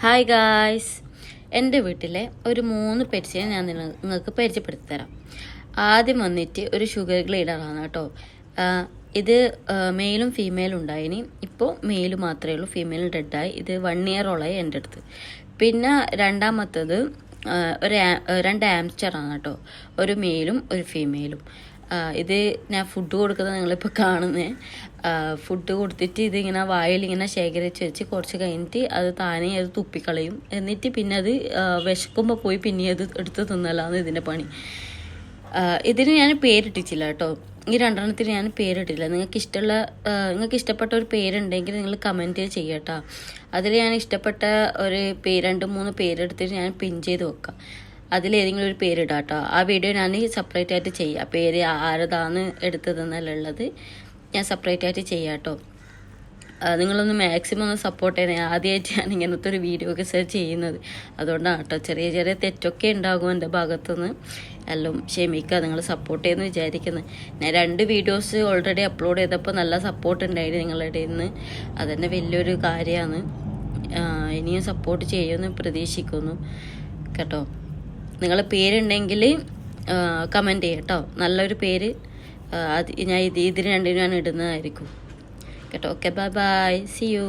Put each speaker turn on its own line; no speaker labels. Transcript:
Hi guys, എൻ്റെ വീട്ടിലെ ഒരു 3 പെറ്റ്സിനെ ഞാൻ നിങ്ങൾക്ക് പരിചയപ്പെടുത്തി തരാം. ആദ്യം വന്നിട്ട് ഒരു ഷുഗർ ഗ്ലൈഡറാണ് കേട്ടോ. ഇത് മെയിലും ഫീമെയിലും ഉണ്ടായിനി. ഇപ്പോൾ മെയിൽ മാത്രമേ ഉള്ളൂ, ഫീമെയിൽ ഡെഡായി. ഇത് 1 ഇയറോളായി എൻ്റെ അടുത്ത്. പിന്നെ രണ്ടാമത്തത് രണ്ട് ആംസ്റ്ററാണ് കേട്ടോ, ഒരു മെയിലും ഒരു ഫീമെയിലും. ഇത് ഞാൻ ഫുഡ് കൊടുക്കുന്നത് നിങ്ങളിപ്പോൾ കാണുന്നത്. ഫുഡ് കൊടുത്തിട്ട് ഇതിങ്ങനെ വായിലിങ്ങനെ ശേഖരിച്ച് വെച്ച് കുറച്ച് കഴിഞ്ഞിട്ട് അത് താനേ അത് തുപ്പിക്കളയും. എന്നിട്ട് പിന്നെ അത് വിശക്കുമ്പോൾ പോയി പിന്നെ അത് എടുത്ത് തിന്നലാണ് ഇതിൻ്റെ പണി. ഇതിന് ഞാൻ പേരിട്ടിട്ടില്ല കേട്ടോ. ഈ 2 ഞാൻ പേരിട്ടില്ല. നിങ്ങൾക്ക് ഇഷ്ടപ്പെട്ട ഒരു പേരുണ്ടെങ്കിൽ നിങ്ങൾ കമൻറ്റ് ചെയ്യട്ടോ. അതിൽ ഞാൻ ഇഷ്ടപ്പെട്ട ഒരു 2-3 പേരെടുത്തിട്ട് ഞാൻ പിൻ ചെയ്ത് വെക്കാം. അതിലേതെങ്കിലും ഒരു പേരിടാം കേട്ടോ. ആ വീഡിയോ ഞാൻ സെപ്പറേറ്റ് ആയിട്ട് ചെയ്യാം. പേര് ആരതാണ് എടുത്തതെന്നുള്ളത് ഞാൻ സെപ്പറേറ്റ് ആയിട്ട് ചെയ്യാം കേട്ടോ. നിങ്ങളൊന്ന് മാക്സിമം ഒന്ന് സപ്പോർട്ട് ചെയ്യണേ. ആദ്യമായിട്ട് ഞാൻ ഇങ്ങനത്തെ ഒരു വീഡിയോ ഒക്കെ സെർച്ച് ചെയ്യുന്നത്, അതുകൊണ്ടാണ് കേട്ടോ. ചെറിയ ചെറിയ തെറ്റൊക്കെ ഉണ്ടാകും എൻ്റെ ഭാഗത്തുനിന്ന്. എല്ലാം ക്ഷമിക്കുക, നിങ്ങൾ സപ്പോർട്ട് ചെയ്യുമെന്ന് വിചാരിക്കുന്നത്. ഞാൻ 2 വീഡിയോസ് ഓൾറെഡി അപ്ലോഡ് ചെയ്തപ്പോൾ നല്ല സപ്പോർട്ട് ഉണ്ടായിരുന്നു നിങ്ങളുടെ ഇടയിൽ നിന്ന്. അതന്നെ വലിയൊരു കാര്യമാണ്. ഇനിയും സപ്പോർട്ട് ചെയ്യുമെന്ന് പ്രതീക്ഷിക്കുന്നു കേട്ടോ. നിങ്ങളെ പേരുണ്ടെങ്കിൽ കമൻറ്റ് ചെയ്യാം കേട്ടോ. നല്ലൊരു പേര് ഞാൻ ഇതിന് 2 ഞാൻ ഇടുന്നതായിരിക്കും കേട്ടോ. Okay, bye bye, see U.